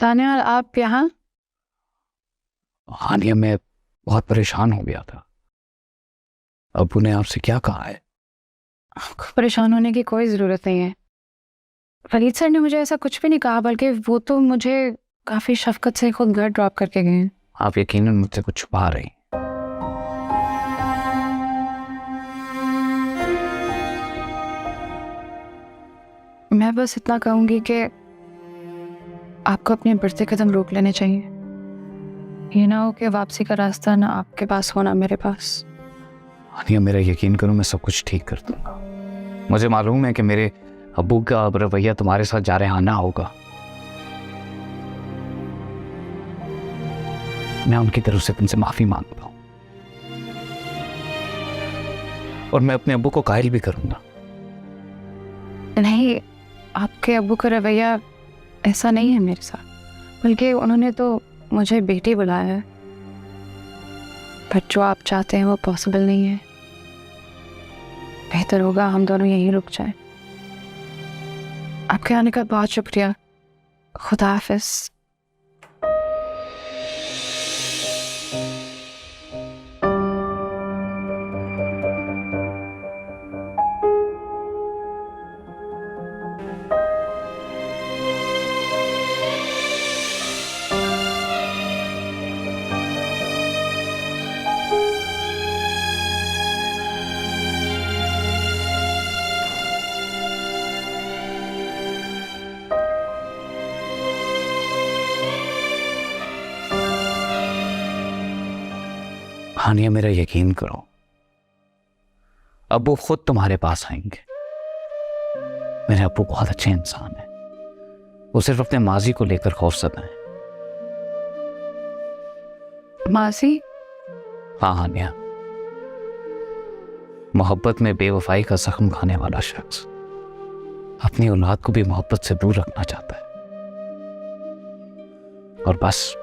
तान्या, आप यहाँ? हानिया, मैं बहुत परेशान हो गया था। अबू ने आपसे क्या कहा है? आपको परेशान होने की कोई ज़रूरत नहीं है। वलीद सर ने मुझे ऐसा कुछ भी नहीं कहा, बल्कि वो तो मुझे काफ़ी शफकत से खुद घर ड्रॉप करके गए हैं। आप यकीनन मुझसे कुछ छुपा रही हैं। मैं बस इतना कहूँगी कि आपको अपने बढ़ते कदम रोक लेने चाहिए। ये ना हो कि वापसी का रास्ता ना आपके पास हो ना मेरे पास। हानिया, मेरा यकीन करो, मैं सब कुछ ठीक कर दूंगा। मुझे मालूम है कि मेरे अब्बू का रवैया तुम्हारे साथ जारहाना होगा। मैं उनकी तरफ से तुमसे माफी मांगता हूं और मैं अपने अब्बू को कायल भी करूंगा। नहीं, आपके अब्बू का रवैया ऐसा नहीं है मेरे साथ, बल्कि उन्होंने तो मुझे बेटी बुलाया है। पर जो आप चाहते हैं वो पॉसिबल नहीं है। बेहतर होगा हम दोनों यहीं रुक जाएं। आपके आने का बहुत शुक्रिया। खुदा हाफिज। हानिया, मेरा यकीन करो, अब्बू खुद तुम्हारे पास आएंगे। मेरे अब्बू बहुत अच्छे इंसान है। वो सिर्फ अपने माजी को लेकर खौफजदा है। मासी? हाँ हानिया, मोहब्बत में बेवफाई का जख्म खाने वाला शख्स अपनी औलाद को भी मोहब्बत से दूर रखना चाहता है। और बस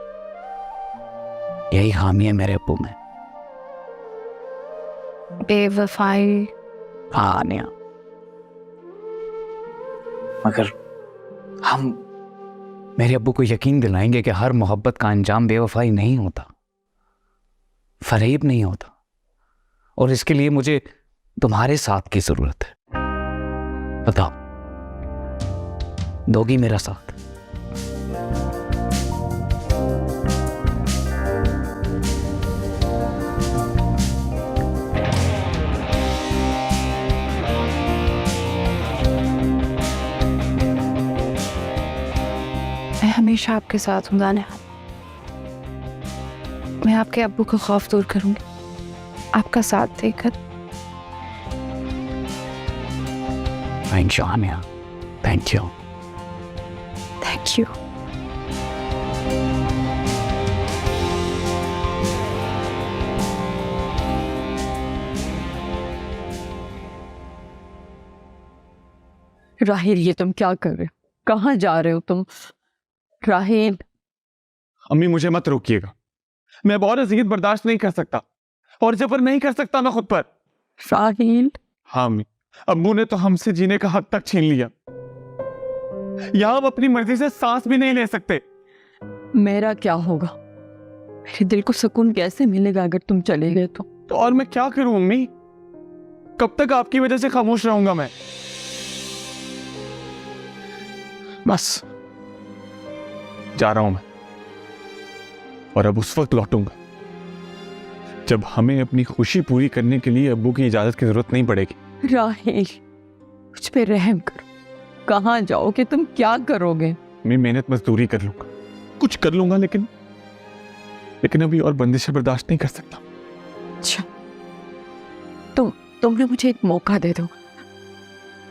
यही खामी है मेरे अब्बू में। बेवफाई? हाँ हानिया, मगर हम मेरे अब्बू को यकीन दिलाएंगे कि हर मोहब्बत का अंजाम बेवफाई नहीं होता, फरेब नहीं होता। और इसके लिए मुझे तुम्हारे साथ की जरूरत है। बताओ, दोगी मेरा साथ? मैं हमेशा आपके साथ हूँ दानिया। मैं आपके अब्बू को खौफ दूर करूंगी आपका साथ देकर। Thank you Hania, thank you. Thank you. Rahil, ये तुम क्या कर रहे हो? कहाँ जा रहे हो तुम? राहिल। अम्मी, मुझे मत रोकिएगा। मैं बहुत अज़ियत बर्दाश्त नहीं कर सकता और जबर नहीं कर सकता मैं खुद पर। राहिल। हाँ अम्मी, अब्बू ने तो हमसे जीने का हक तक छीन लिया। यहाँ हम अपनी मर्जी से सांस भी नहीं ले सकते। मेरा क्या होगा? मेरे दिल को सुकून कैसे मिलेगा अगर तुम चले गए तो और मैं क्या करूं अम्मी? कब तक आपकी वजह से खामोश रहूंगा मैं? बस जा रहा हूं मैं, और अब उस वक्त लौटूंगा जब हमें अपनी खुशी पूरी करने के लिए अब्बू की इजाजत की जरूरत नहीं पड़ेगी। राहिल, मुझ पे रहम करो। कहाँ जाओगे तुम? क्या करोगे? मैं मेहनत मजदूरी कर लूंगा, कुछ कर लूंगा, लेकिन अभी और बंदिशें बर्दाश्त नहीं कर सकता। अच्छा, तुमने मुझे एक मौका दे दो।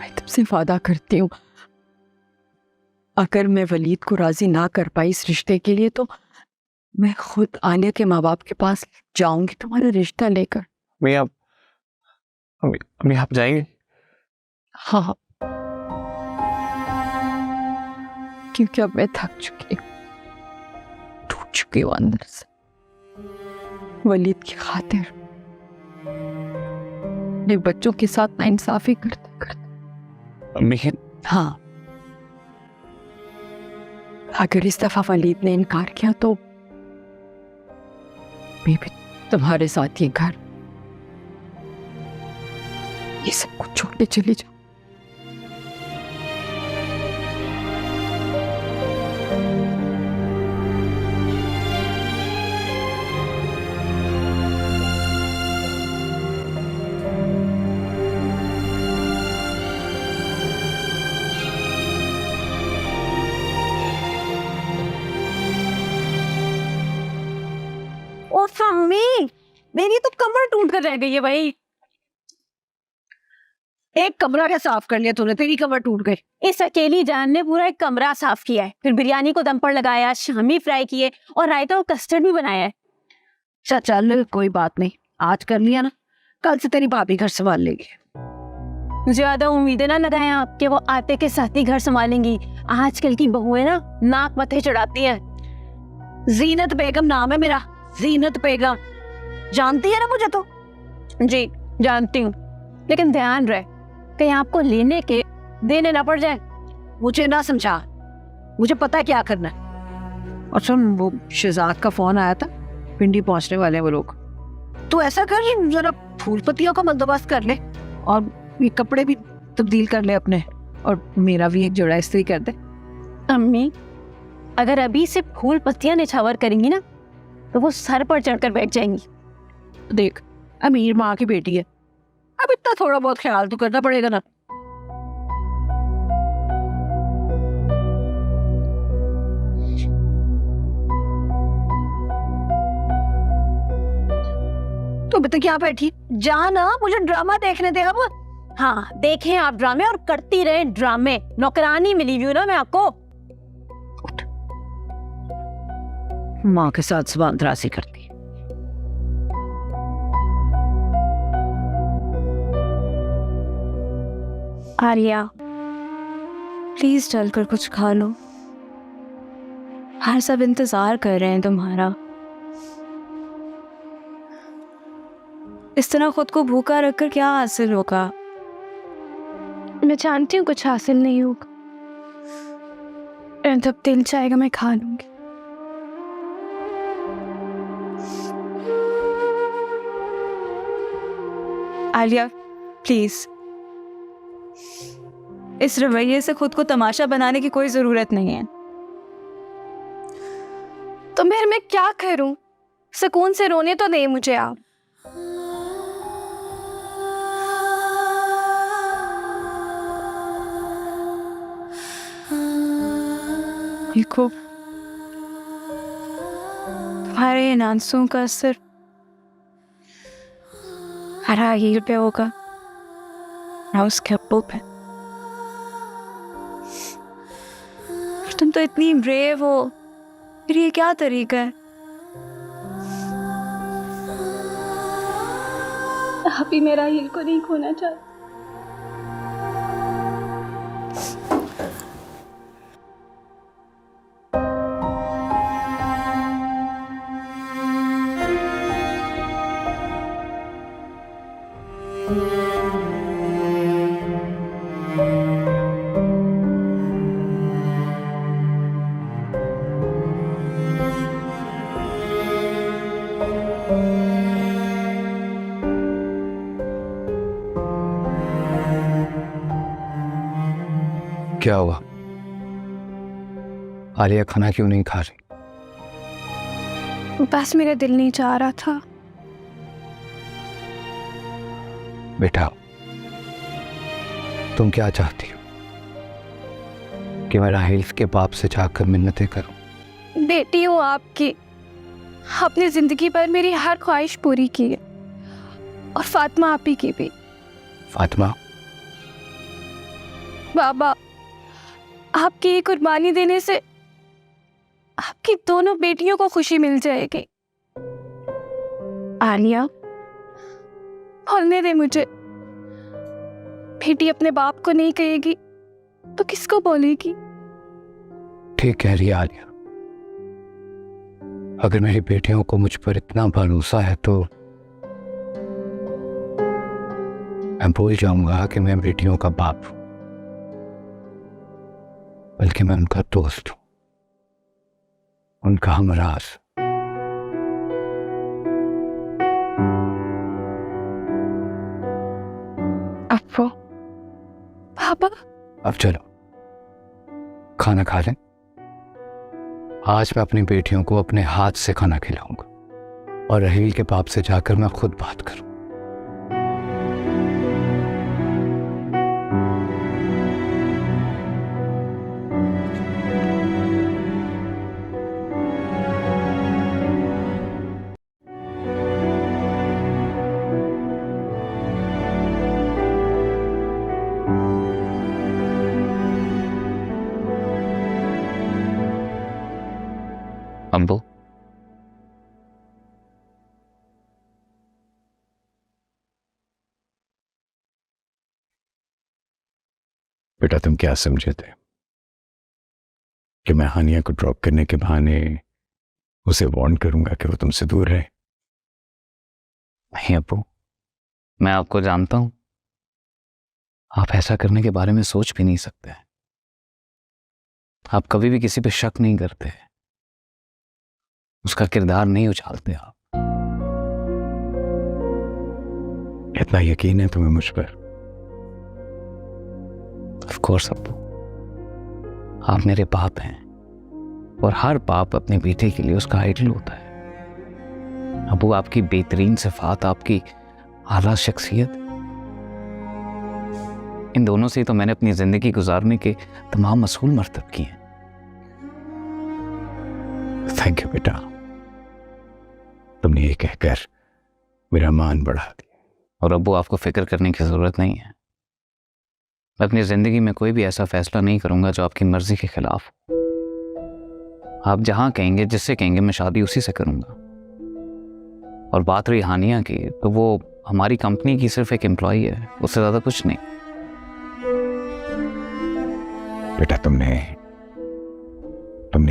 मैं तुमसे वादा करती हूँ, अगर मैं वलीद को राजी ना कर पाई इस रिश्ते के लिए तो मैं खुद आलिया के माँ बाप के पास जाऊंगी तुम्हारा रिश्ता लेकर। मैं आप अम्मी आप जाएंगे? हाँ, क्योंकि अब मैं थक चुकी हूँ, टूट चुकी हूँ अंदर से। वलीद की खातिर अपने बच्चों के साथ नाइंसाफी करते करते। अम्मी, हाँ, अगर इस दफा वलीद ने इनकार किया तो मैं भी तुम्हारे साथ ये घर, ये सब कुछ छोड़ के चली जाऊं। ओ मम्मी, मेरी तो कमर टूट कर रह गई है भाई। एक कमरा क्या साफ कर लिया तूने, तेरी कमर टूट गई। इस अकेली जान ने पूरा एक कमरा साफ किया है, फिर बिरयानी को दम पर लगाया, शामी फ्राई किए और रायता और कस्टर्ड भी बनाया है। चल चल कोई बात नहीं, आज कर लिया ना, कल से तेरी भाभी घर संभाल लेगी। ज्यादा उम्मीदें ना लगाएं आप कि वो आते के साथ ही घर संभालेंगी। आजकल की बहुएं ना नाक मथे चढ़ाती हैं। जीनत बेगम नाम है मेरा, जीनत बेगम। जानती है ना मुझे तो? जी जानती हूँ, लेकिन ध्यान रहे कहीं आपको लेने के देने ना पड़ जाए। मुझे ना समझा, मुझे पता है क्या करना है। और सुन, वो शहजाद का फोन आया था, पिंडी पहुंचने वाले हैं वो लोग। तू ऐसा कर, जरा फूल पत्तियों का बंदोबस्त कर ले और ये कपड़े भी तब्दील कर ले अपने, और मेरा भी एक जोड़ा इस्त्री कर दे। अम्मी, अगर अभी से फूल पत्तियां निछावर करेंगी ना तो वो सर पर चढ़कर बैठ जाएंगी। देख, अमीर माँ की बेटी है, अब इतना थोड़ा बहुत ख्याल तो करना पड़ेगा ना। तो अभी तक क्या बैठी, जा ना, मुझे ड्रामा देखने दे अब। हाँ देखें आप ड्रामे और करती रहे ड्रामे। नौकरानी मिली हुई ना मैं आपको। माँ के साथ जुबान दराजी करती। आर्या, प्लीज चलकर कुछ खा लो, हर सब इंतजार कर रहे हैं तुम्हारा। इस तरह खुद को भूखा रखकर क्या हासिल होगा? मैं जानती हूँ कुछ हासिल नहीं होगा, जब दिल चाहेगा मैं खा लूंगी। आलिया प्लीज, इस रवैये से खुद को तमाशा बनाने की कोई जरूरत नहीं है। तो मैं क्या करूं? सुकून से रोने तो दे मुझे आप। देखो, तुम्हारे इन आंसुओं का असर हरा हील पे होगा ना उसके अब्बू पे। तुम तो इतनी ब्रेव हो, फिर ये क्या तरीका है? आप ही मेरा हील को नहीं खोना चाहते। क्या हुआ? आलिया खाना क्यों नहीं खा रही? बस मेरा दिल नहीं चाह रहा था। बेटा, तुम क्या चाहती हो? कि मैं राहिल के बाप से जाकर मिन्नतें करूं? बेटी हूँ आपकी, अपनी जिंदगी पर मेरी हर ख्वाहिश पूरी की है, और फातिमा आपी की भी। फातिमा? बाबा, आपकी ये कुर्बानी देने से आपकी दोनों बेटियों को खुशी मिल जाएगी। आलिया, बोलने दे मुझे। बेटी अपने बाप को नहीं कहेगी तो किसको बोलेगी? ठीक कह रही है आलिया। अगर मेरी बेटियों को मुझ पर इतना भरोसा है तो मैं भूल जाऊंगा कि मैं बेटियों का बाप हूं, बल्कि मैं उनका दोस्त हूं। उनका हमराज। अप्पू, पापा। अब चलो खाना खा लें। आज मैं अपनी बेटियों को अपने हाथ से खाना खिलाऊंगा और रहील के बाप से जाकर मैं खुद बात करूं। अम्बो, बेटा तुम क्या समझे थे कि मैं हानिया को ड्रॉप करने के बहाने उसे वार्न करूंगा कि वो तुमसे दूर रहे? नहीं अब्बू, मैं आपको जानता हूं, आप ऐसा करने के बारे में सोच भी नहीं सकते। आप कभी भी किसी पे शक नहीं करते, उसका किरदार नहीं उछालते आप। इतना यकीन है तुम्हें मुझ पर? ऑफ कोर्स अब्बू, आप मेरे बाप हैं और हर बाप अपने बेटे के लिए उसका आइडल होता है। अब्बू, आपकी बेहतरीन सिफात, आपकी आला शख्सियत, इन दोनों से तो मैंने अपनी जिंदगी गुजारने के तमाम असूल मर्तब किए हैं। थैंक यू बेटा, तुमने ये कहकर मेरा मान बढ़ा दिया। और अब्बू, आपको फिक्र करने की जरूरत नहीं है। मैं अपनी जिंदगी में कोई भी ऐसा फैसला नहीं करूंगा जो आपकी मर्जी के खिलाफ हो। आप जहां कहेंगे, जिससे कहेंगे, मैं शादी उसी से करूंगा। और बात रही हानिया की, तो वो हमारी कंपनी की सिर्फ एक एम्प्लॉई है, उससे ज्यादा कुछ नहीं। बेटा तुमने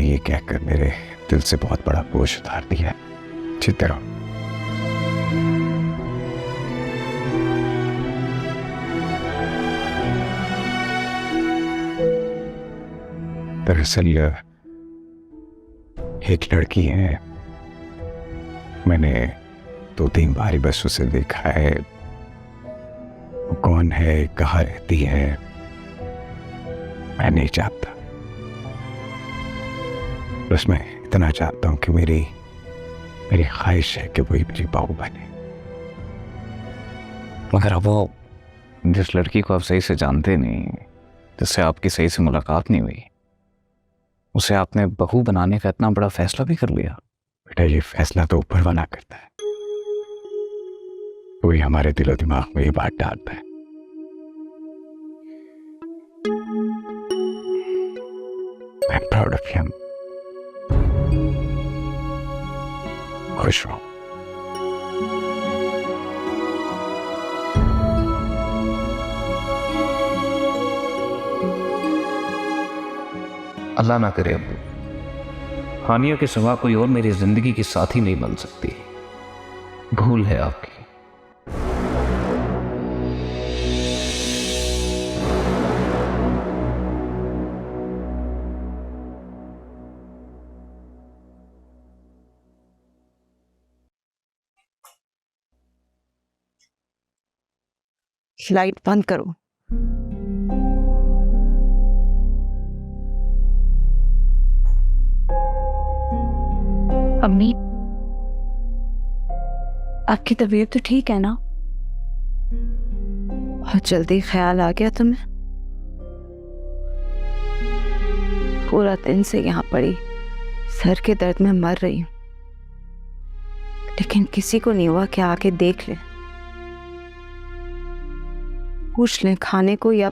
ये कहकर मेरे दिल से बहुत बड़ा बोझ उतार दिया है। जीते रहो। दरअसल एक लड़की है, मैंने 2-3 बार ही बस उसे देखा है। वो कौन है, कहाँ रहती है, मैं नहीं जानता। बस मैं इतना चाहता हूं कि मेरी ख्वाहिश है कि वही मेरी बहू बने। मगर अब वो जिस लड़की को आप सही से जानते नहीं, जिससे आपकी सही से मुलाकात नहीं हुई, उसे आपने बहू बनाने का इतना बड़ा फैसला भी कर लिया। बेटा, ये फैसला तो ऊपर वाला करता है, वही हमारे दिलो दिमाग में ये बात डालता है। I'm proud of him. खुश रहो। अल्लाह ना करे अब्बू, हानिया के सिवा कोई और मेरी जिंदगी की साथी नहीं बन सकती। भूल है आपकी। लाइट बंद करो। अम्मी, आपकी तबीयत तो ठीक है ना? बहुत जल्दी ख्याल आ गया तुम्हें? पूरा दिन से यहाँ पड़ी सर के दर्द में मर रही हूँ, लेकिन किसी को नहीं हुआ कि आके देख ले, पूछ ले खाने को या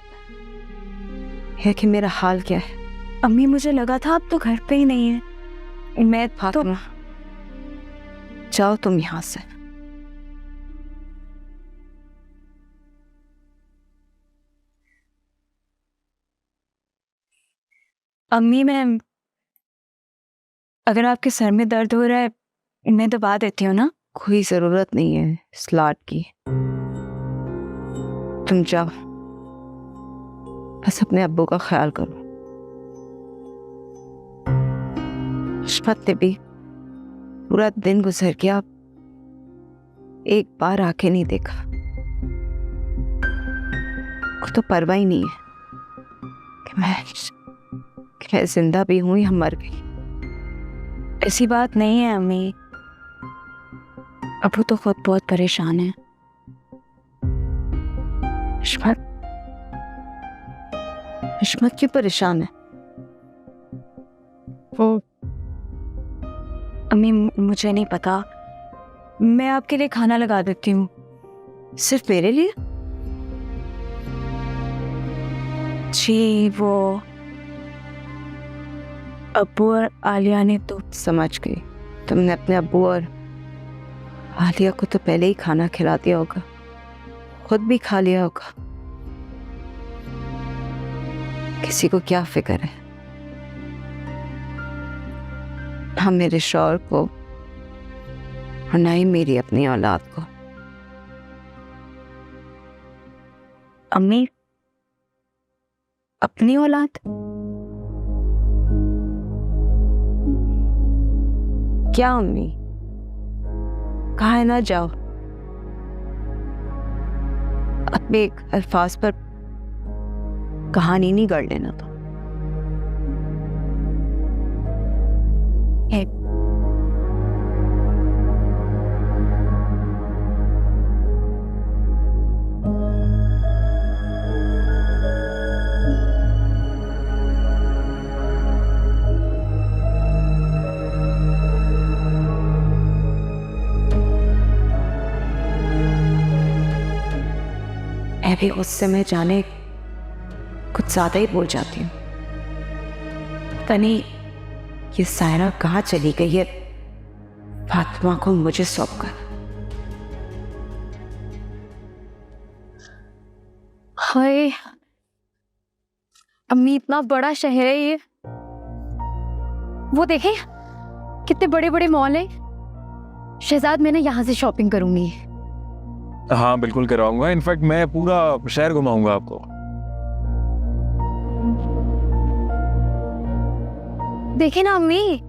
कि मेरा हाल क्या है। अम्मी, मुझे लगा था आप तो घर पे ही नहीं है। मैं फातिमा, जाओ तुम यहाँ से। अम्मी, मैं अगर आपके सर में दर्द हो रहा है, मैं दबा देती हूँ ना। कोई जरूरत नहीं है स्लाट की, तुम जाओ, बस अपने अब्बू का ख्याल करो। इश्फत ने भी पूरा दिन गुजर गया, एक बार आके नहीं देखा। को तो परवाह ही नहीं है कि मैं जिंदा भी हूं या मर गई। ऐसी बात नहीं है अम्मी, अबू तो खुद बहुत परेशान है। इश्मत क्यों परेशान है? वो अम्मी मुझे नहीं पता, मैं आपके लिए खाना लगा देती हूँ। सिर्फ मेरे लिए? जी वो अब्बू और आलिया ने तो समझ गई, तुमने अपने अब्बू और आलिया को तो पहले ही खाना खिला दिया होगा, खुद भी खा लिया होगा। किसी को क्या फिक्र है, ना मेरे शौहर को और ना ही मेरी अपनी औलाद को। अम्मी अपनी औलाद? क्या अम्मी, कहा ना जाओ, अपने एक अल्फाज पर कहानी नहीं गढ़ लेना। तो मैं भी गुस्से में जाने कुछ ज्यादा ही बोल जाती हूँ। पता नहीं ये सायरा कहाँ चली गई है, फातिमा को मुझे सौंप कर। हाय अम्मी, इतना बड़ा शहर है ये, वो देखें कितने बड़े बड़े मॉल हैं। शहजाद मैं ना यहाँ से शॉपिंग करूंगी। हाँ बिल्कुल कराऊंगा, इनफैक्ट मैं पूरा शहर घुमाऊंगा आपको। देखे ना अम्मी।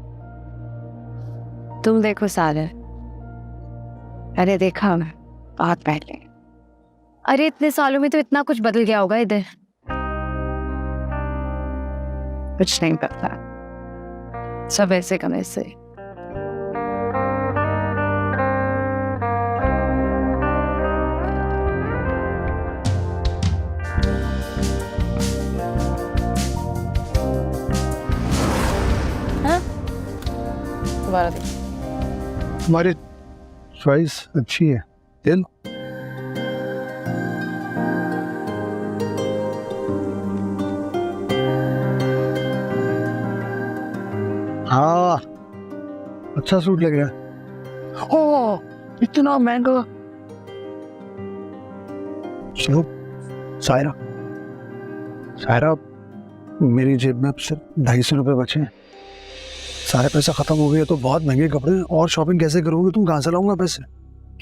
तुम देखो सारे, अरे देखा मैं बहुत पहले। अरे इतने सालों में तो इतना कुछ बदल गया होगा इधर। कुछ नहीं पता, सब ऐसे का वैसे। दोबारा देखो। हमारी चॉइस अच्छी है। दिल हाँ, अच्छा सूट लग रहा है। ओह इतना महंगा। चलो सायरा, सायरा मेरी जेब में अब सिर्फ 250 रुपये बचे हैं। सारे पैसा खत्म हो गए तो बहुत महंगे कपड़े हैं, और शॉपिंग कैसे करोगे तुम? कहाँ से लाऊंगा पैसे?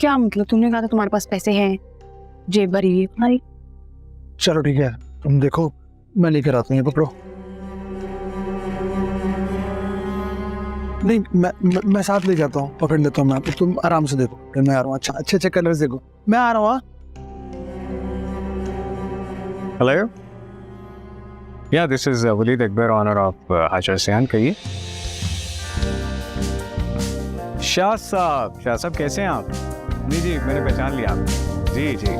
क्या मतलब? तुमने कहा था तुम्हारे पास पैसे हैं, जेब भरी हुई है तुम्हारी। चलो ठीक है, तुम देखो मैं लेकर आता हूँ, ये पकड़ो। नहीं मैं साथ ले जाता हूँ, पकड़ लेता हूँ मैं, तुम आराम से देखो। फिर मैं आ रहा हूँ। अच्छा अच्छे अच्छे कलर्स देखो, मैं आ रहा हूँ। Hello, yeah this is Waleed Akbar, owner of हाजा सियान। कहिए। शाह साहब कैसे हैं आप? जी जी मैंने पहचान लिया आप। जी जी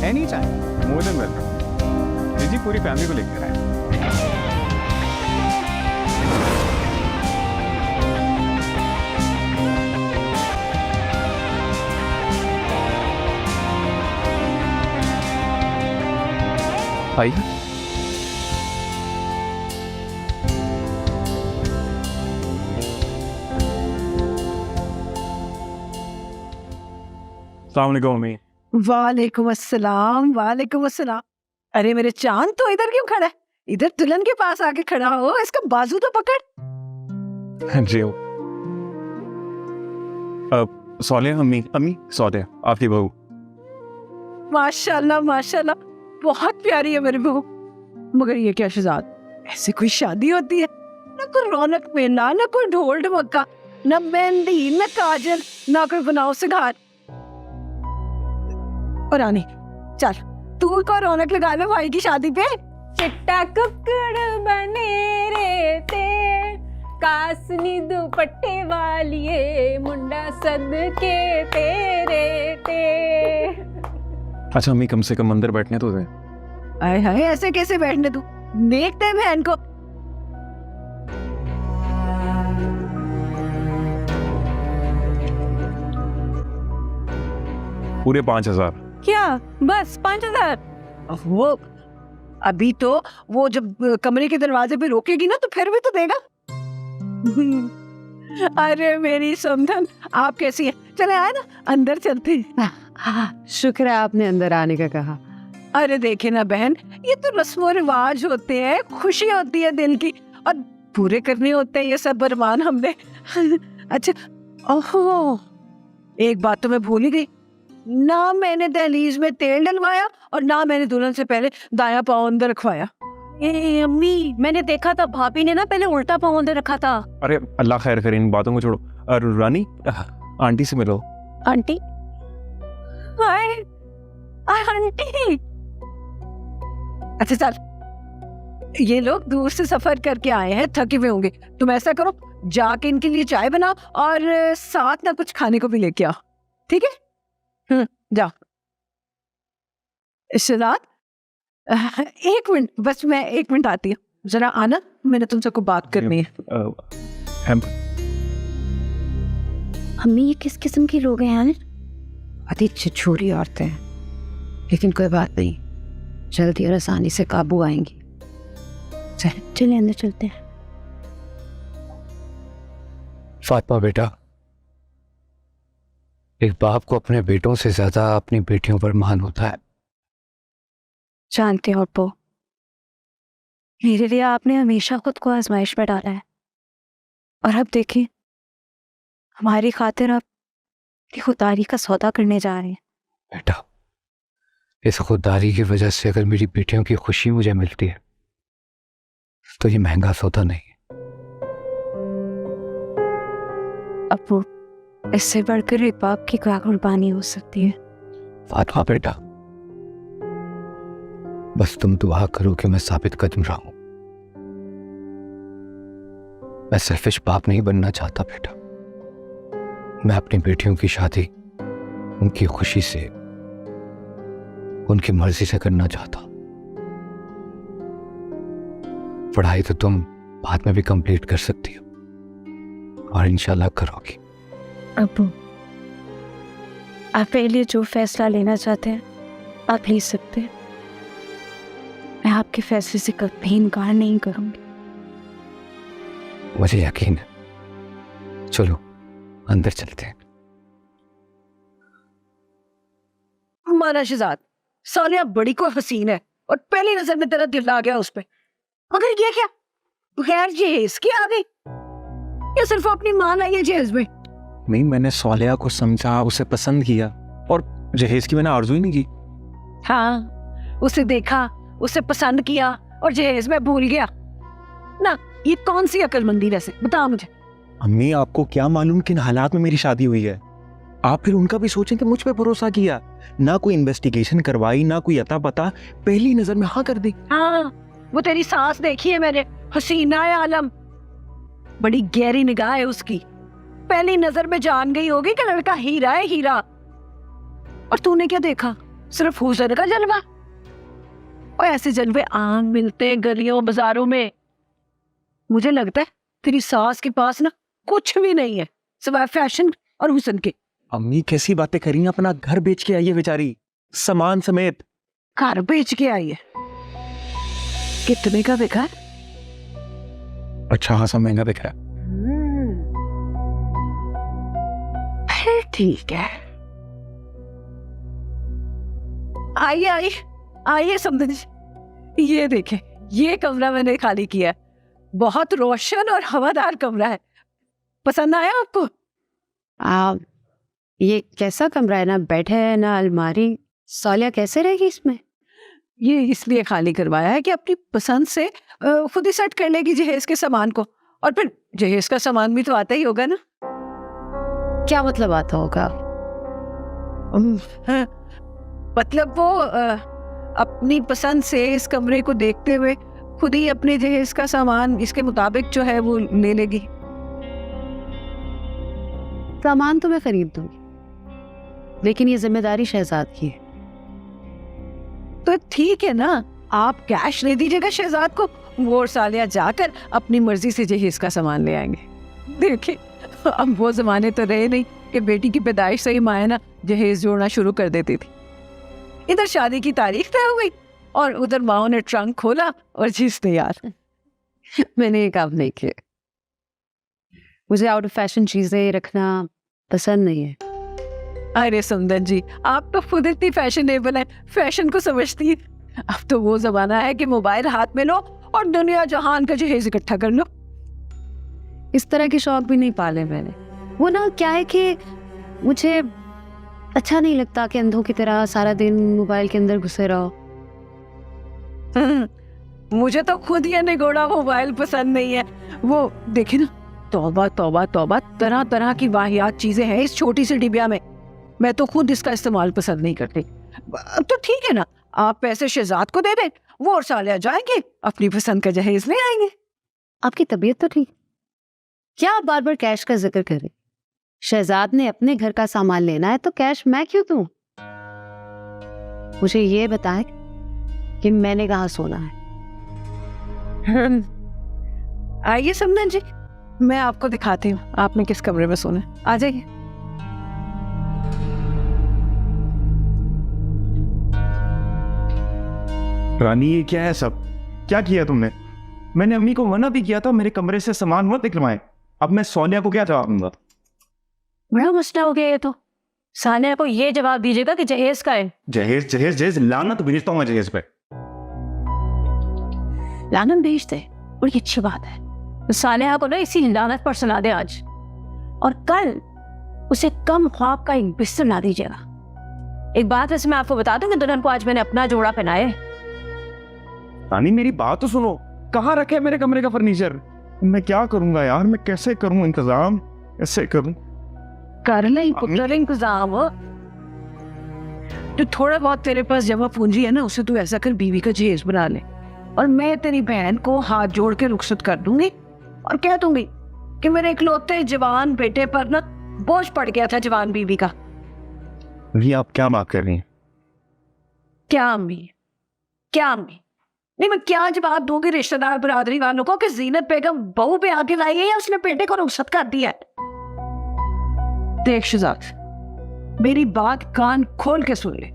any time, more than welcome. जी जी पूरी फैमिली को लेकर आए। आइए। अस्सलाम वालेकुम अम्मी। वालेकुम अस्सलाम, वालेकुम अस्सलाम। अरे मेरे चांद, तो इधर क्यों खड़ा है? इधर दुल्हन के पास आके खड़ा हो, इसका बाजू तो पकड़। जी सौलिया, अम्मी सौलिया आपकी बहू। माशाल्लाह माशाल्लाह, बहुत प्यारी है मेरी बहू। मगर ये क्या शहजाद, ऐसे कोई शादी होती है? ना कोई रौनक मेला, ना कोई ढोल ढमक्का, ना मेहंदी, ना काजल, ना कोई बनाओ सिंगार। और रानी चल तू को रौनक लगा ले भाई की शादी पे। चिट्टा कुक्कड़ बने रे ते कासनी दुपट्टे वालिए मुंडा सदके तेरे ते। अच्छा अम्मी कम से कम अंदर बैठने तो दे। आए हाय ऐसे कैसे बैठने तू, देखते हैं बहन को। पूरे 5,000। क्या बस 5,000? वो अभी तो वो जब कमरे के दरवाजे पे रोकेगी ना तो फिर भी तो देगा। अरे मेरी समधन आप कैसी है? चले आए ना अंदर चलते हैं। शुक्र है आपने अंदर आने का कहा। अरे देखे ना बहन, ये तो रस्मों रिवाज होते हैं, खुशी होती है दिल की और पूरे करने होते हैं ये सब अरमान हमने। अच्छा ओहो एक बात तो मैं भूल ही गई, ना मैंने दहलीज में तेल डलवाया और ना मैंने दुल्हन से पहले दाया पाँव अंदर रखवाया। ए अम्मी मैंने देखा था भाभी ने ना पहले उल्टा पाँव अंदर रखा था। अरे अल्लाह खैर करे, इन बातों को छोड़ो। और रानी आंटी से मिलो। Aunty hi aunty. अच्छा चल ये लोग दूर से सफर करके आए हैं, थके हुए होंगे। तुम ऐसा करो जाके इनके लिए चाय बनाओ और साथ ना कुछ खाने को भी लेके आओ, ठीक है? जाओ। शहजाद एक मिनट बस, मैं 1 मिनट आती हूँ, जरा आना, मैंने तुमसे कोई बात करनी है। अम्मी ये किस किस्म के लोग हैं यार? अति छिछोरी औरतें हैं, लेकिन कोई बात नहीं, जल्दी और आसानी से काबू आएंगी। चले अंदर चलते हैं। फातिमा बेटा, एक बाप को अपने बेटों से ज्यादा अपनी बेटियों पर मान होता है। जानते हो अब्बू, मेरे लिए आपने हमेशा खुद को आजमाइश में डाला है और अब देखिए हमारी खातिर आप खुददारी का सौदा करने जा रहे हैं। बेटा, इस खुददारी की वजह से अगर मेरी बेटियों की खुशी मुझे मिलती है तो ये महंगा सौदा नहीं है। अब्बू, इससे बढ़कर एक बाप की क्या कुर्बानी हो सकती है? फातिमा बेटा, बस तुम दुआ करो कि मैं साबित कदम रहूं। मैं सेल्फिश बाप नहीं बनना चाहता बेटा। मैं अपनी बेटियों की शादी उनकी खुशी से, उनकी मर्जी से करना चाहता। पढ़ाई तो तुम बाद में भी कंप्लीट कर सकती हो और इंशाल्लाह करोगी। अब्बू, आप मेरे लिए जो फैसला लेना चाहते हैं आप ले सकते हैं। मैं आपके फैसले से कभी इनकार नहीं करूंगी। मुझे यकीन है। चलो अंदर चलते हैं। हमारा शहजाद, सालिया बड़ी को हसीन है और पहली नजर में तेरा दिल आ गया उस पे। मगर ये क्या बगैर जहेज की आ गई? ये सिर्फ अपनी मान आई है जहेज में। नहीं, मैंने सोलिया को समझा, उसे पसंद किया और जहेज की मैंने आरज़ू ही नहीं की। हाँ, उसे देखा, उसे पसंद किया और जहेज में भूल गया ना। ये कौन सी अक्लमंदी वैसे, बता मुझे। अम्मी आपको क्या मालूम किन हालात में मेरी शादी हुई है। आप फिर उनका भी सोचें कि मुझ पे भरोसा किया, ना कोई इन्वेस्टिगेशन करवाई, ना कोई अता पता, पहली नजर में हाँ कर दी। हाँ, वो तेरी सास देखी है मैंने, हसीना है आलम, बड़ी गहरी निगाह है उसकी। पहली नजर में जान गई होगी कि लड़का हीरा है, हीरा। और तूने क्या देखा? सिर्फ हुस्न का जलवा। और ऐसे जलवे आम मिलते हैं गलियों बाजारों में। मुझे लगता है तेरी सास के पास ना कुछ भी नहीं है सिवाय फैशन और हुस्न के। अम्मी कैसी बातें करी, अपना घर बेच के आई है बेचारी, सामान समेत। घर बेच के आई है? कितने का बिका है? अच्छा खासा महंगा बिका है। फिर ठीक है। आइए आइए आइए समझ। ये देखें, ये कमरा मैंने खाली किया है। बहुत रोशन और हवादार कमरा है। पसंद आया आपको? ये कैसा कमरा है? ना बेड है ना अलमारी। सालिया कैसे रहेगी इसमें? ये इसलिए खाली करवाया है कि अपनी पसंद से खुद ही सेट कर लेगी जहेज के सामान को और फिर जहेज का सामान भी तो आता ही होगा ना। क्या मतलब आता होगा? हाँ, मतलब वो अपनी पसंद से इस कमरे को देखते हुए खुद ही अपने जहेज का सामान इसके मुताबिक जो है वो ले लेगी। सामान तो मैं खरीद दूंगी, लेकिन ये जिम्मेदारी शहजाद की है। तो ठीक है ना, आप कैश दे दीजिएगा शहजाद को, वो और सालिया जाकर अपनी मर्जी से जहेज का सामान ले आएंगे। देखिए, अब वो जमाने तो रहे नहीं कि बेटी की पैदाइश से ही माया ना जहेज जोड़ना शुरू कर देती थी। इधर शादी की तारीख तय हो गई और उधर माओ ने ट्रंक खोला और चीज तैयार। मैंने ये काम नहीं किया। मुझे आउट ऑफ फैशन चीजें रखना पसंद नहीं है। अरे सुंदर जी, आप तो खुद इतनी फैशनेबल हैं, फैशन को समझती है। अब तो वो जमाना है कि मोबाइल हाथ में लो और दुनिया जहान का जहेज इकट्ठा कर लो। इस तरह के शौक भी नहीं पाले मैंने। वो ना क्या है कि मुझे अच्छा नहीं लगता कि अंधों की तरह सारा दिन मोबाइल के अंदर घुसे रहो। मुझे तो खुद ये निगोड़ा मोबाइल पसंद नहीं है। वो देखे ना, तौबा तौबा तौबा, तरह तरह की वाहियात चीजें हैं इस छोटी सी डिबिया में। मैं तो खुद इसका इस्तेमाल पसंद नहीं करती। तो ठीक है ना, आप पैसे शहजाद को दे दें, वो और सालिया जाएंगे अपनी पसंद का जहेज ले आएंगे। आपकी तबीयत तो ठीक? क्या आप बार बार कैश का जिक्र करें? शहजाद ने अपने घर का सामान लेना है तो कैश मैं क्यों दूं? मुझे ये बताएं कि मैंने कहाँ सोना है। आइए समदन जी, मैं आपको दिखाती हूँ आपने किस कमरे में सोना है। आ जाइए। रानी, ये क्या है सब? क्या किया तुमने? मैंने अम्मी को मना भी किया था मेरे कमरे से सामान मत निकलवाएं। अब मैं सोनिया को क्या जवाब दूंगा? बड़ा मसला हो गया ये तो। सानिया को ये जवाब दीजिएगा कि जहेज का है। जहेज जहेज जहेज, लानत भेजता हूँ मैं जहेज पे। लानत भेज दे, बड़ी अच्छी बात है। तो सानिया को ना इसी लानत पर सुना दे आज, और कल उसे कम ख्वाब का एक बिस्तर ला दीजिएगा। एक बात वैसे मैं आपको बता दूं कि दुल्हन को आज मैंने अपना जोड़ा पहनाया है। रानी, मेरी बात तो सुनो। कहाँ रखे है मेरे कमरे का फर्नीचर? मैं क्या करूंगा यार? मैं कैसे करूं इंतजाम? कैसे करूं? कर ले पुत्र इंतजाम। जो थोड़ा बहुत तेरे पास जमा पूंजी है ना, उसे तू ऐसा कर बीवी का जहेज बना ले, और मैं तेरी बहन को हाथ जोड़ के रुखसत कर दूंगी और कह दूंगी कि मेरे इकलौते जवान बेटे पर ना बोझ पड़ गया था जवान बीवी का। ये आप क्या बात कर रही हैं? क्या अम्मी, क्या अम्मी? नहीं, मैं क्या जवाब दूंगी रिश्तेदार बरादरी वालों को कि जीनत बेगम बहू पे आके लाई है या उसने बेटे को रुखसत कर दिया है? देख शहजाद, मेरी बात कान खोल के सुन ले।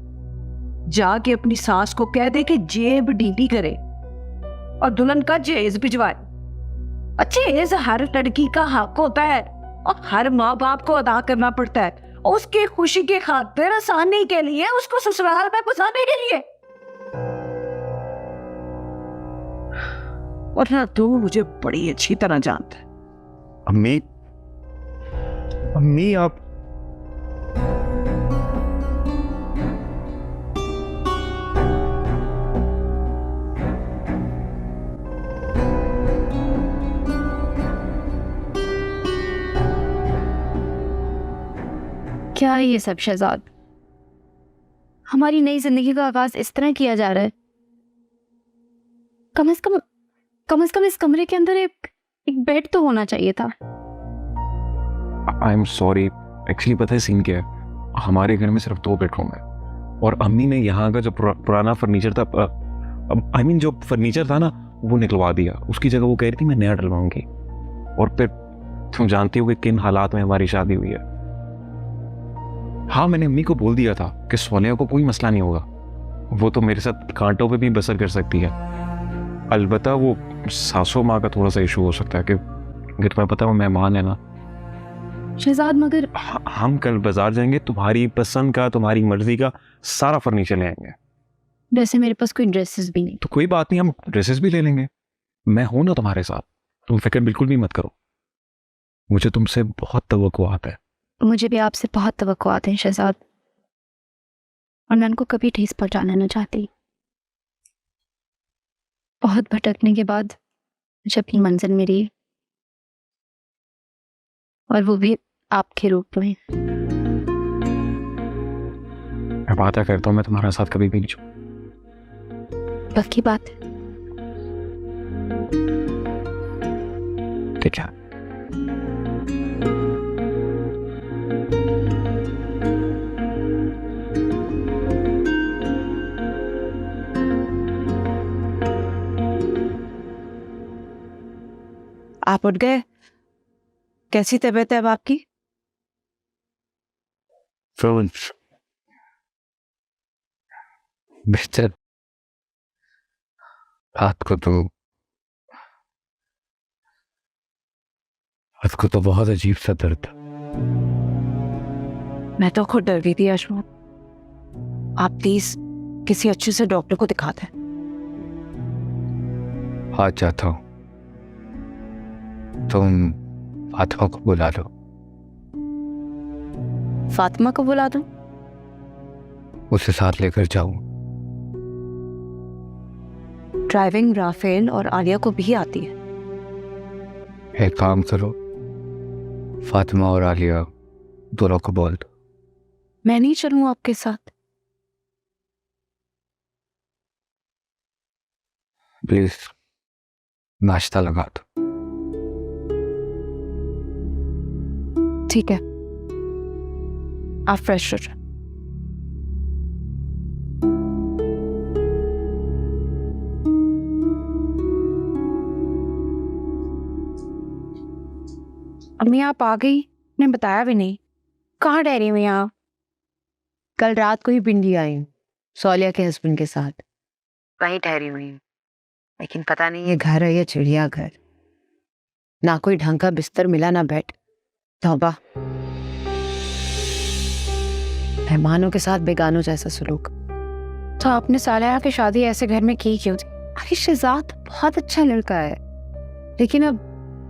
जाके अपनी सास को कह दे कि जेब ढीली करे और दुल्हन का जहेज भिजवाए। जहेज हर लड़की का हक होता है और हर माँ बाप को अदा करना पड़ता है, उसकी खुशी की खातिर, आसानी के लिए, उसको ससुराल में पहुंचाने के लिए। और ना तू मुझे बड़ी अच्छी तरह जानता है। अम्मी, अम्मी आप क्या है ये सब शहजाद? हमारी नई जिंदगी का आगाज इस तरह किया जा रहा है। कम से कम इस कमरे के अंदर एक बेड तो होना चाहिए था। आई एम सॉरी, एक्चुअली पता है सीन क्या है? हमारे घर में सिर्फ 2 बेडरूम है और अम्मी ने यहाँ का जो पुराना फर्नीचर था, आई मीन जो फर्नीचर था ना, वो निकलवा दिया। उसकी जगह वो कह रही थी मैं नया डलवाऊंगी। और फिर तुम जानती हो कि किन हालात में हमारी शादी हुई है। हाँ, मैंने अम्मी को बोल दिया था कि सोनिया को कोई मसला नहीं होगा, वो तो मेरे साथ कांटों पे भी बसर कर सकती है। अलबत्ता वो सासू माँ का थोड़ा सा इशू हो सकता है कि अगर तुम्हें पता है वो मेहमान है ना। शहजाद मगर हम कल बाजार जाएंगे, तुम्हारी पसंद का, तुम्हारी मर्जी का सारा फर्नीचर ले आएंगे। वैसे मेरे पास कोई ड्रेसेस भी नहीं। तो कोई बात नहीं, हम ड्रेसेस भी ले लेंगे। मैं हूं ना तुम्हारे साथ, तुम फिक्र बिल्कुल भी मत करो। मुझे तुमसे बहुत तवक्कुआत है। मुझे भी आपसे बहुत तवक्कुआत हैं शहजाद, और मैं उनको कभी ठेस पहुंचाना न चाहती। बहुत भटकने के बाद मुझे अपनी मंजिल मिली, और वो भी आपके रूप में। मैं वादा करता हूँ मैं तुम्हारा साथ कभी भी नहीं छोड़ूंगा। पक्की बात है। ठीक है। आप उठ गए? कैसी तबीयत है अब आपकी? बेहतर। रात को तो बहुत अजीब सा दर्द था। मैं तो खुद डर गई थी अशमत। आप प्लीज किसी अच्छे से डॉक्टर को दिखा दें। आज चाहता हूँ तुम फातिमा को बुला लो। फातिमा को बुला दूं? उसे साथ लेकर जाऊं। ड्राइविंग राफेल और आलिया को भी आती है। एक काम करो, फातिमा और आलिया दोनों को बोल दो। मैं नहीं चलूं आपके साथ? प्लीज नाश्ता लगा दो। ठीक है, आप फ्रेश हो जाओ। अम्मी आप आ गई? ने बताया भी नहीं। कहाँ ठहरी हुई आप? कल रात को ही पिंडी आई हूँ सोलिया के हस्बैंड के साथ, वहीं ठहरी हुई हूँ। लेकिन पता नहीं ये घर है या चिड़िया घर। ना कोई ढंग का बिस्तर मिला ना बेड। तौबा, मेहमानों के साथ बेगानों जैसा सलूक। तो आपने सालिया की शादी ऐसे घर में की क्यों थी? अरे शहजाद बहुत अच्छा लड़का है, लेकिन अब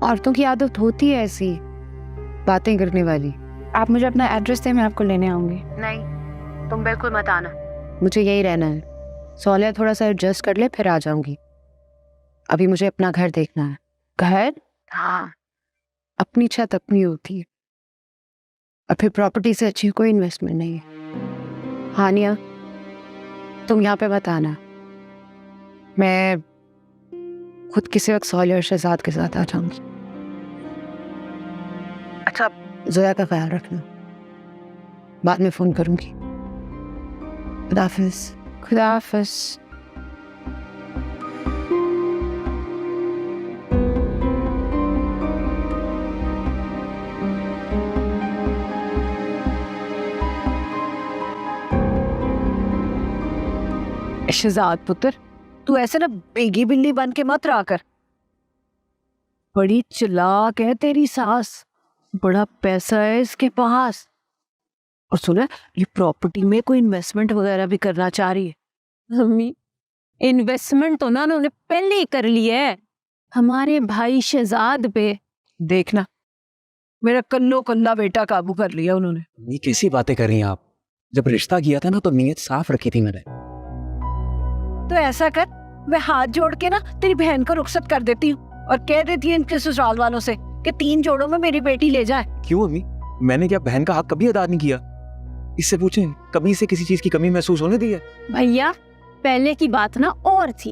औरतों की आदत होती है ऐसी बातें करने वाली। आप मुझे अपना एड्रेस दें, मैं आपको लेने आऊंगी। नहीं, तुम बिल्कुल मत आना, मुझे यही रहना है। सोलिया थोड़ा सा एडजस्ट कर ले फिर आ जाऊंगी। अभी मुझे अपना घर देखना है। घर? हाँ, अपनी छत अपनी होती है और फिर प्रॉपर्टी से अच्छी कोई इन्वेस्टमेंट नहीं है। हानिया, तुम यहाँ पे मत आना। मैं खुद किसी वक्त सोलिया और शहजाद के साथ आ जाऊंगी। अच्छा, जोया का ख्याल रखना, बाद में फोन करूंगी। खुदा हाफिज। खुदा हाफिज। शहजाद पुत्र, तू ऐसे ना बेगी बिल्ली बन के मत रहा कर। बड़ी चालाक है तेरी सास, बड़ा पैसा है इसके पास। और सुना, ये प्रॉपर्टी में कोई इन्वेस्टमेंट वगैरह भी करना चाह रही है। मम्मी, इन्वेस्टमेंट तो ना उन्होंने पहले ही कर लिया है हमारे भाई शहजाद पे। देखना, मेरा कल्लो कल्ला बेटा काबू कर लिया उन्होंने। ये कैसी बातें कर रही हैं आप? जब रिश्ता किया था ना तो नीयत साफ रखी थी मैंने। तो ऐसा कर, मैं हाथ जोड़ के ना तेरी बहन को रुखसत कर देती हूँ और कह देती है इनके ससुराल वालों से कि 3 जोड़ों में मेरी बेटी ले जाए। क्यों अम्मी? मैंने क्या बहन का हक कभी अदा नहीं किया? इससे पूछें, कभी से किसी चीज की कमी महसूस होने दी है? भैया, पहले की बात ना और थी,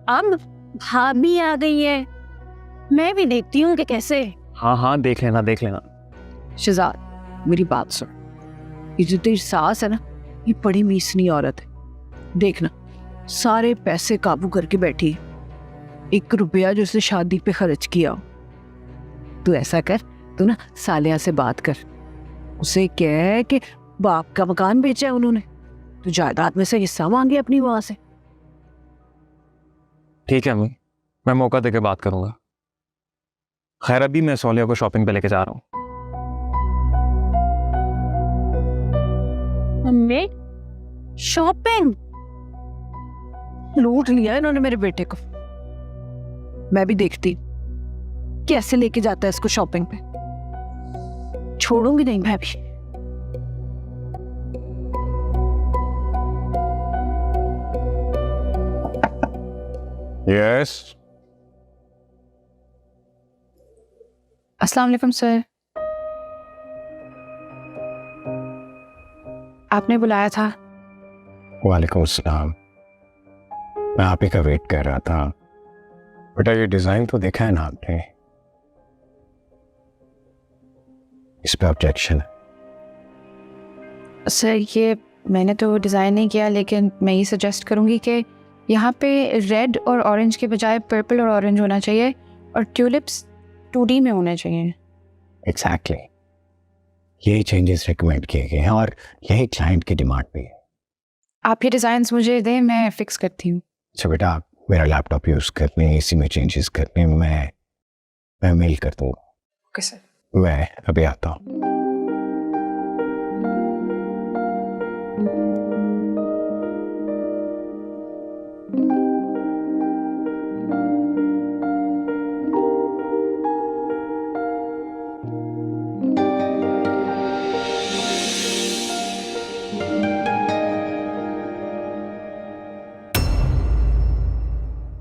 अब भाभी आ गई है। मैं भी देखती हूँ कि कैसे। हाँ हाँ, देख लेना देख लेना। शहजाद, मेरी बात सुन। ये जो तेरी सास है ना, ये बड़ी मीसनी औरत है। देखना, सारे पैसे काबू करके बैठी है। 1 रुपया जो उसने शादी पे खर्च किया हो। तू ऐसा कर, तू ना सालिया से बात कर, उसे कह कि बाप का मकान बेचा है उन्होंने, तो जायदाद में से हिस्सा मांगे अपनी माँ से। ठीक है अम्मी, मैं मौका देकर बात करूंगा। खैर, अभी मैं सोलिया को शॉपिंग पे लेके जा रहा हूँ। Mummy, shopping? लूट लिया इन्होंने मेरे बेटे को। मैं भी देखती कैसे लेके जाता है इसको शॉपिंग पे। छोड़ूंगी नहीं मैं भी। यस, अस्सलाम वालेकुम सर। आपने बुलाया था। वालेकुम अस्सलाम। मैं आप ही का वेट कर रहा था। बेटा ये डिजाइन तो देखा है ना आपने, इस पे ऑब्जेक्शन है? सर ये मैंने तो डिज़ाइन नहीं किया, लेकिन मैं ये सजेस्ट करूँगी कि यहाँ पे रेड और ऑरेंज के बजाय पर्पल और ऑरेंज होना चाहिए, और ट्यूलिप्स 2D में होने चाहिए। एग्जैक्टली यही चेंजेस रिकमेंड किए गए हैं और यही क्लाइंट की डिमांड भी है। आप ये डिज़ाइंस मुझे दें, मैं फिक्स करती हूँ। अच्छा बेटा, आप मेरा लैपटॉप यूज़ करने, इसी में चेंजेस करने, मैं मेल कर दूँगा। Okay sir. मैं अभी आता हूँ।